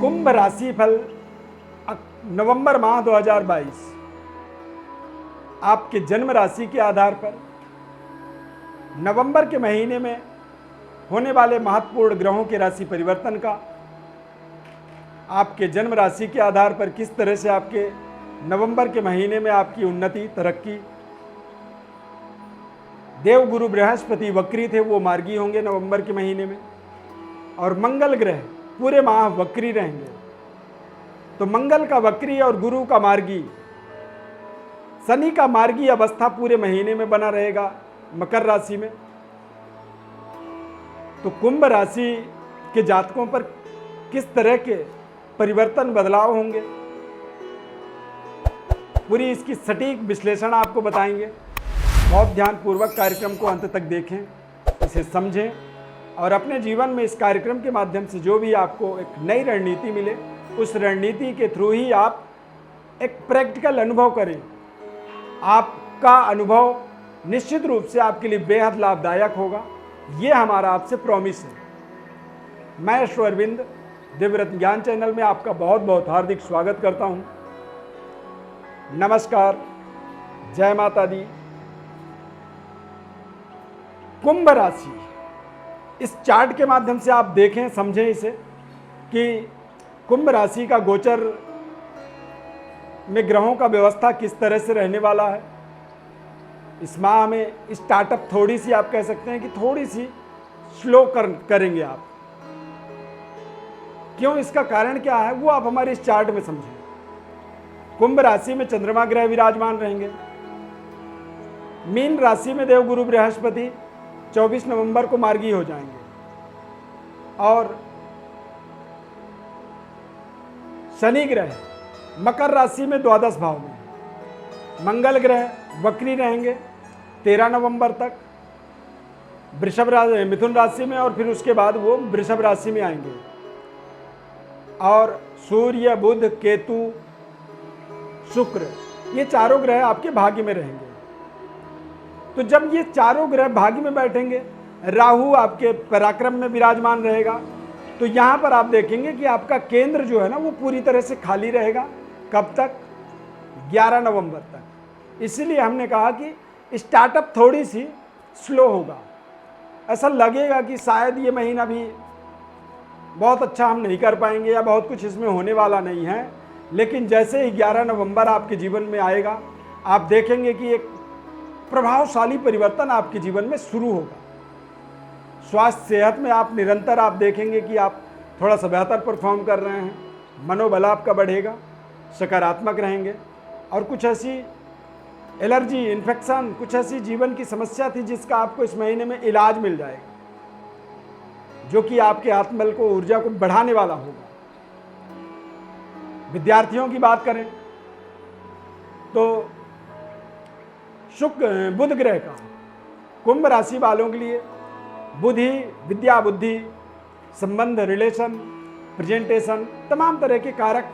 कुंभ राशि फल नवंबर माह 2022 आपके जन्म राशि के आधार पर नवंबर के महीने में होने वाले महत्वपूर्ण ग्रहों के राशि परिवर्तन का आपके जन्म राशि के आधार पर किस तरह से आपके नवंबर के महीने में आपकी उन्नति तरक्की। देव गुरु बृहस्पति वक्री थे, वो मार्गी होंगे नवंबर के महीने में, और मंगल ग्रह पूरे माह वक्री रहेंगे। तो मंगल का वक्री और गुरु का मार्गी, शनि का मार्गी अवस्था पूरे महीने में बना रहेगा मकर राशि में। तो कुंभ राशि के जातकों पर किस तरह के परिवर्तन बदलाव होंगे, पूरी इसकी सटीक विश्लेषण आपको बताएंगे। बहुत ध्यानपूर्वक कार्यक्रम को अंत तक देखें, इसे समझें और अपने जीवन में इस कार्यक्रम के माध्यम से जो भी आपको एक नई रणनीति मिले, उस रणनीति के थ्रू ही आप एक प्रैक्टिकल अनुभव करें। आपका अनुभव निश्चित रूप से आपके लिए बेहद लाभदायक होगा, ये हमारा आपसे प्रॉमिस है। मैं अश्व अरविंद दिव्यरत्न ज्ञान चैनल में आपका बहुत बहुत हार्दिक स्वागत करता हूं। नमस्कार, जय माता दी। कुंभ राशि, इस चार्ट के माध्यम से आप देखें, समझें इसे कि कुंभ राशि का गोचर में ग्रहों का व्यवस्था किस तरह से रहने वाला है। इस माह में स्टार्टअप थोड़ी सी आप कह सकते हैं कि थोड़ी सी स्लो करेंगे आप। क्यों, इसका कारण क्या है वो आप हमारे इस चार्ट में समझें। कुंभ राशि में चंद्रमा ग्रह विराजमान रहेंगे। मीन राशि में देव गुरु बृहस्पति 24 नवंबर को मार्गी हो जाएंगे और शनि ग्रह मकर राशि में द्वादश भाव में, मंगल ग्रह वक्री रहेंगे 13 नवंबर तक मिथुन राशि में, और फिर उसके बाद वो वृषभ राशि में आएंगे। और सूर्य, बुध, केतु, शुक्र, ये चारों ग्रह आपके भाग्य में रहेंगे। तो जब ये चारों ग्रह भाग्य में बैठेंगे, राहु आपके पराक्रम में विराजमान रहेगा, तो यहाँ पर आप देखेंगे कि आपका केंद्र जो है ना वो पूरी तरह से खाली रहेगा। कब तक? 11 नवंबर तक। इसीलिए हमने कहा कि स्टार्टअप थोड़ी सी स्लो होगा। ऐसा लगेगा कि शायद ये महीना भी बहुत अच्छा हम नहीं कर पाएंगे या बहुत कुछ इसमें होने वाला नहीं है, लेकिन जैसे ही 11 नवंबर आपके जीवन में आएगा, आप देखेंगे कि एक प्रभावशाली परिवर्तन आपके जीवन में शुरू होगा। स्वास्थ्य सेहत में आप निरंतर आप देखेंगे कि आप थोड़ा सा बेहतर परफॉर्म कर रहे हैं, मनोबल आपका बढ़ेगा, सकारात्मक रहेंगे। और कुछ ऐसी एलर्जी, इन्फेक्शन, कुछ ऐसी जीवन की समस्या थी जिसका आपको इस महीने में इलाज मिल जाएगा, जो कि आपके आत्मबल को, ऊर्जा को बढ़ाने वाला होगा। विद्यार्थियों की बात करें तो बुध ग्रह का कुंभ राशि वालों के लिए बुद्धि, विद्या, बुद्धि, संबंध, रिलेशन, प्रेजेंटेशन, तमाम तरह के कारक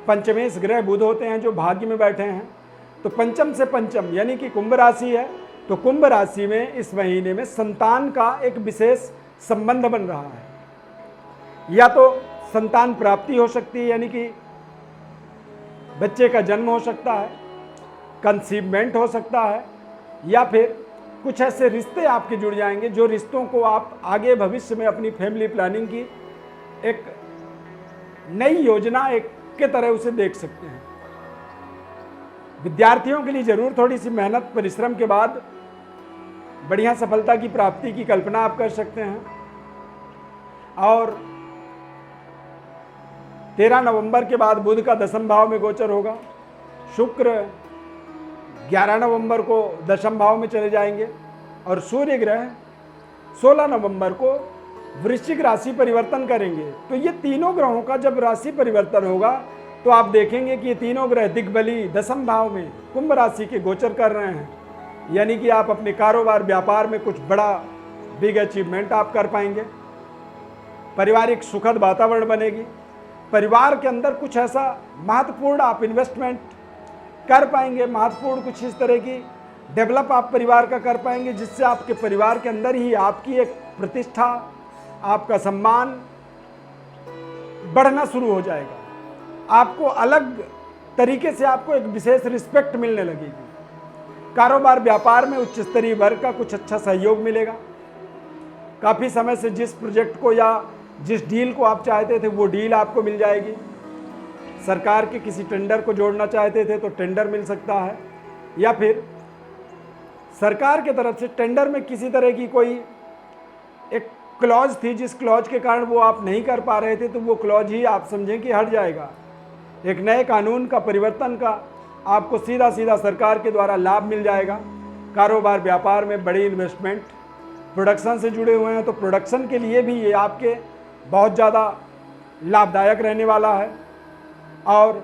पंचमेश ग्रह बुध होते हैं जो भाग्य में बैठे हैं। तो पंचम से पंचम यानी कि कुंभ राशि है, तो कुंभ राशि में इस महीने में संतान का एक विशेष संबंध बन रहा है। या तो संतान प्राप्ति हो सकती है, यानी कि बच्चे का जन्म हो सकता है, कंसीवमेंट हो सकता है, या फिर कुछ ऐसे रिश्ते आपके जुड़ जाएंगे जो रिश्तों को आप आगे भविष्य में अपनी फैमिली प्लानिंग की एक नई योजना एक के तरह उसे देख सकते हैं। विद्यार्थियों के लिए जरूर थोड़ी सी मेहनत, परिश्रम के बाद बढ़िया सफलता की प्राप्ति की कल्पना आप कर सकते हैं। और 13 नवंबर के बाद बुध का दशम भाव में गोचर होगा। शुक्र 11 नवंबर को दशम भाव में चले जाएंगे और सूर्य ग्रह 16 नवंबर को वृश्चिक राशि परिवर्तन करेंगे। तो ये तीनों ग्रहों का जब राशि परिवर्तन होगा तो आप देखेंगे कि ये तीनों ग्रह दिग्बली दशम भाव में कुंभ राशि के गोचर कर रहे हैं, यानी कि आप अपने कारोबार, व्यापार में कुछ बड़ा बिग अचीवमेंट आप कर पाएंगे। पारिवारिक सुखद वातावरण बनेगी। परिवार के अंदर कुछ ऐसा महत्वपूर्ण आप इन्वेस्टमेंट कर पाएंगे, महत्वपूर्ण कुछ इस तरह की डेवलप आप परिवार का कर पाएंगे, जिससे आपके परिवार के अंदर ही आपकी एक प्रतिष्ठा, आपका सम्मान बढ़ना शुरू हो जाएगा। आपको अलग तरीके से आपको एक विशेष रिस्पेक्ट मिलने लगेगी। कारोबार व्यापार में उच्च स्तरीय वर्ग का कुछ अच्छा सहयोग मिलेगा। काफ़ी समय से जिस प्रोजेक्ट को या जिस डील को आप चाहते थे वो डील आपको मिल जाएगी। सरकार के किसी टेंडर को जोड़ना चाहते थे तो टेंडर मिल सकता है, या फिर सरकार के तरफ से टेंडर में किसी तरह की कोई एक क्लॉज थी जिस क्लॉज के कारण वो आप नहीं कर पा रहे थे, तो वो क्लॉज ही आप समझें कि हट जाएगा। एक नए कानून का परिवर्तन का आपको सीधा सीधा सरकार के द्वारा लाभ मिल जाएगा। कारोबार व्यापार में बड़ी इन्वेस्टमेंट, प्रोडक्शन से जुड़े हुए हैं तो प्रोडक्शन के लिए भी ये आपके बहुत ज़्यादा लाभदायक रहने वाला है। और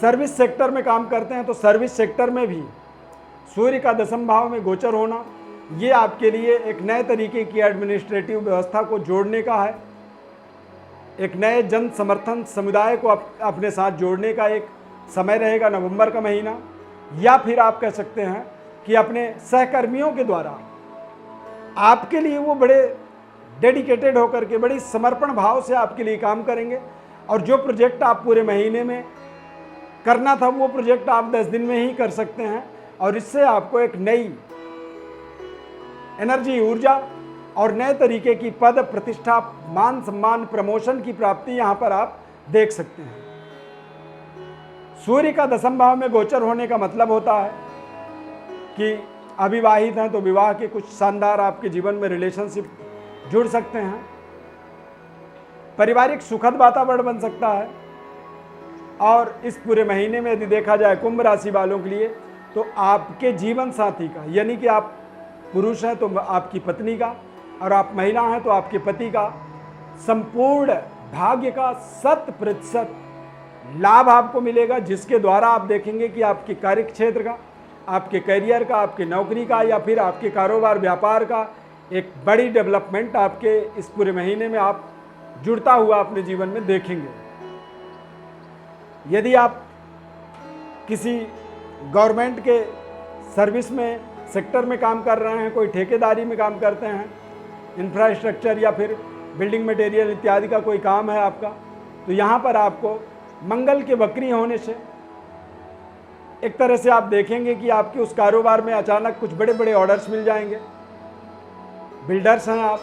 सर्विस सेक्टर में काम करते हैं तो सर्विस सेक्टर में भी सूर्य का दशम भाव में गोचर होना ये आपके लिए एक नए तरीके की एडमिनिस्ट्रेटिव व्यवस्था को जोड़ने का है। एक नए जन समर्थन समुदाय को अपने साथ जोड़ने का एक समय रहेगा, नवंबर का महीना। या फिर आप कह सकते हैं कि अपने सहकर्मियों के द्वारा आपके लिए वो बड़े डेडिकेटेड होकर के बड़ी समर्पण भाव से आपके लिए काम करेंगे, और जो प्रोजेक्ट आप पूरे महीने में करना था वो प्रोजेक्ट आप 10 दिन में ही कर सकते हैं। और इससे आपको एक नई एनर्जी, ऊर्जा और नए तरीके की पद प्रतिष्ठा, मान सम्मान, प्रमोशन की प्राप्ति यहाँ पर आप देख सकते हैं। सूर्य का दशम भाव में गोचर होने का मतलब होता है कि अविवाहित हैं तो विवाह के कुछ शानदार आपके जीवन में रिलेशनशिप जुड़ सकते हैं। पारिवारिक सुखद वातावरण बन सकता है। और इस पूरे महीने में यदि देखा जाए कुंभ राशि वालों के लिए तो आपके जीवन साथी का, यानी कि आप पुरुष हैं तो आपकी पत्नी का, और आप महिला हैं तो आपके पति का संपूर्ण भाग्य का 100% लाभ आपको मिलेगा, जिसके द्वारा आप देखेंगे कि आपके कार्य क्षेत्र का, आपके करियर का, आपके नौकरी का या फिर आपके कारोबार व्यापार का एक बड़ी डेवलपमेंट आपके इस पूरे महीने में आप जुड़ता हुआ अपने जीवन में देखेंगे। यदि आप किसी गवर्नमेंट के सर्विस में सेक्टर में काम कर रहे हैं, कोई ठेकेदारी में काम करते हैं, इंफ्रास्ट्रक्चर या फिर बिल्डिंग मटेरियल इत्यादि का कोई काम है आपका, तो यहाँ पर आपको मंगल के वक्री होने से एक तरह से आप देखेंगे कि आपके उस कारोबार में अचानक कुछ बड़े बड़े ऑर्डर्स मिल जाएंगे। बिल्डर्स हैं आप,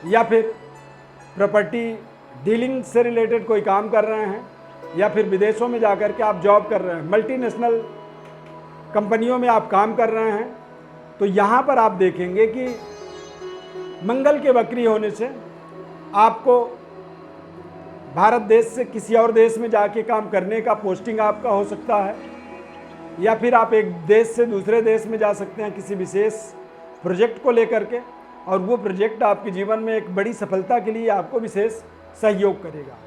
या फिर प्रॉपर्टी डीलिंग से रिलेटेड कोई काम कर रहे हैं, या फिर विदेशों में जाकर के आप जॉब कर रहे हैं, मल्टीनेशनल कंपनियों में आप काम कर रहे हैं, तो यहाँ पर आप देखेंगे कि मंगल के वक्री होने से आपको भारत देश से किसी और देश में जाके काम करने का पोस्टिंग आपका हो सकता है, या फिर आप एक देश से दूसरे देश में जा सकते हैं किसी विशेष प्रोजेक्ट को लेकर के, और वो प्रोजेक्ट आपके जीवन में एक बड़ी सफलता के लिए आपको विशेष सहयोग करेगा।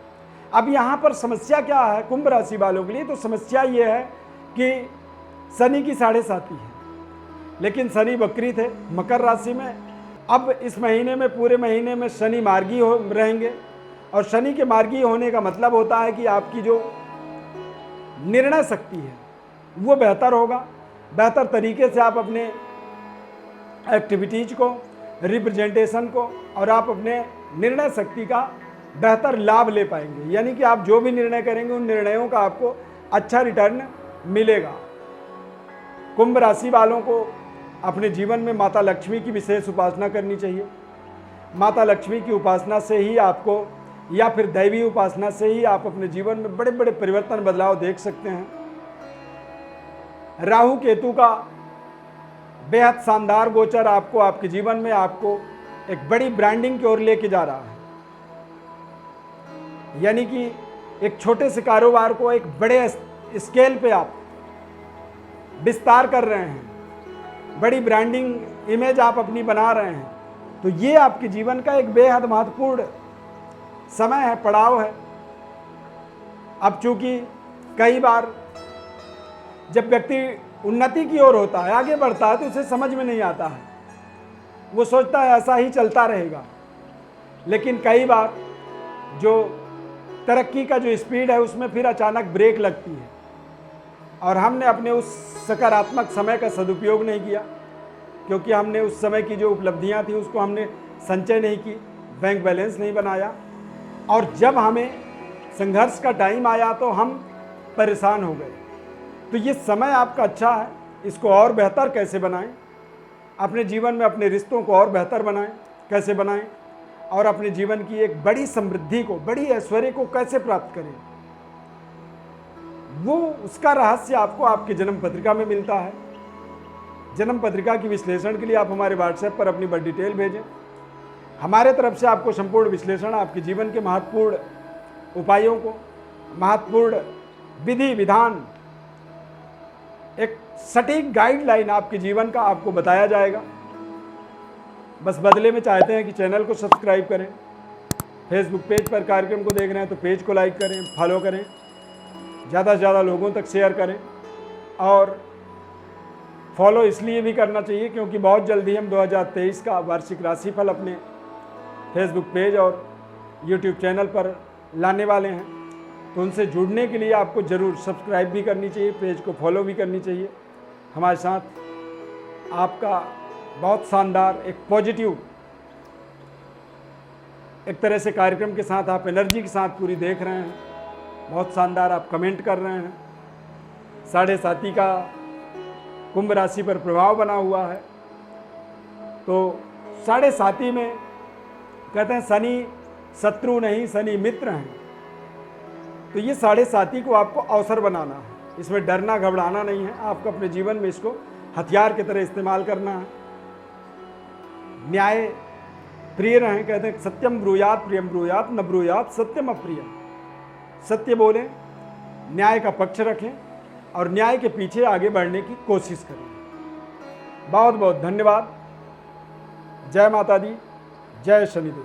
अब यहाँ पर समस्या क्या है कुंभ राशि वालों के लिए? तो समस्या ये है कि शनि की 7.5 है, लेकिन शनि वक्री थे मकर राशि में। अब इस महीने में पूरे महीने में शनि मार्गी रहेंगे, और शनि के मार्गी होने का मतलब होता है कि आपकी जो निर्णय शक्ति है वो बेहतर होगा। बेहतर तरीके से आप अपने एक्टिविटीज को, रिप्रेजेंटेशन को और आप अपने निर्णय शक्ति का बेहतर लाभ ले पाएंगे, यानी कि आप जो भी निर्णय करेंगे उन निर्णयों का आपको अच्छा रिटर्न मिलेगा। कुंभ राशि वालों को अपने जीवन में माता लक्ष्मी की विशेष उपासना करनी चाहिए। माता लक्ष्मी की उपासना से ही आपको, या फिर दैवी उपासना से ही आप अपने जीवन में बड़े बड़े परिवर्तन, बदलाव देख सकते हैं। राहु केतु का बेहद शानदार गोचर आपको आपके जीवन में आपको एक बड़ी ब्रांडिंग की ओर लेके जा रहा है, यानी कि एक छोटे से कारोबार को एक बड़े स्केल पे आप विस्तार कर रहे हैं, बड़ी ब्रांडिंग इमेज आप अपनी बना रहे हैं। तो ये आपके जीवन का एक बेहद महत्वपूर्ण समय है, पड़ाव है। अब चूंकि कई बार जब व्यक्ति उन्नति की ओर होता है, आगे बढ़ता है, तो उसे समझ में नहीं आता है, वो सोचता है ऐसा ही चलता रहेगा। लेकिन कई बार जो तरक्की का जो स्पीड है उसमें फिर अचानक ब्रेक लगती है, और हमने अपने उस सकारात्मक समय का सदुपयोग नहीं किया, क्योंकि हमने उस समय की जो उपलब्धियां थी उसको हमने संचय नहीं की, बैंक बैलेंस नहीं बनाया, और जब हमें संघर्ष का टाइम आया तो हम परेशान हो गए। तो ये समय आपका अच्छा है, इसको और बेहतर कैसे बनाएं, अपने जीवन में अपने रिश्तों को और बेहतर बनाएं, कैसे बनाएं, और अपने जीवन की एक बड़ी समृद्धि को, बड़ी ऐश्वर्य को कैसे प्राप्त करें, वो उसका रहस्य आपको आपके जन्म पत्रिका में मिलता है। जन्म पत्रिका की विश्लेषण के लिए आप हमारे व्हाट्सएप पर अपनी बड़ी डिटेल भेजें। हमारे तरफ से आपको संपूर्ण विश्लेषण, आपके जीवन के महत्वपूर्ण उपायों को, महत्वपूर्ण विधि विधान, एक सटीक गाइडलाइन आपके जीवन का आपको बताया जाएगा। बस बदले में चाहते हैं कि चैनल को सब्सक्राइब करें, फेसबुक पेज पर कार्यक्रम को देख रहे हैं तो पेज को लाइक करें, फॉलो करें, ज़्यादा से ज़्यादा लोगों तक शेयर करें। और फॉलो इसलिए भी करना चाहिए क्योंकि बहुत जल्दी हम 2023 का वार्षिक राशिफल अपने फेसबुक पेज और यूट्यूब चैनल पर लाने वाले हैं। तो उनसे जुड़ने के लिए आपको ज़रूर सब्सक्राइब भी करनी चाहिए, पेज को फॉलो भी करनी चाहिए। हमारे साथ आपका बहुत शानदार एक पॉजिटिव एक तरह से कार्यक्रम के साथ आप एनर्जी के साथ पूरी देख रहे हैं। बहुत शानदार आप कमेंट कर रहे हैं। 7.5 का कुंभ राशि पर प्रभाव बना हुआ है। तो 7.5 में कहते हैं शनि शत्रु नहीं, शनि मित्र हैं। तो ये 7.5 को आपको अवसर बनाना है, इसमें डरना घबराना नहीं है। आपको अपने जीवन में इसको हथियार की तरह इस्तेमाल करना है। न्याय प्रिय रहें, कहते हैं सत्यम ब्रूयात प्रियम ब्रूयात न ब्रूयात सत्यम अप्रिय। सत्य बोलें, न्याय का पक्ष रखें और न्याय के पीछे आगे बढ़ने की कोशिश करें। बहुत बहुत धन्यवाद। जय माता दी, जय शनिदेव।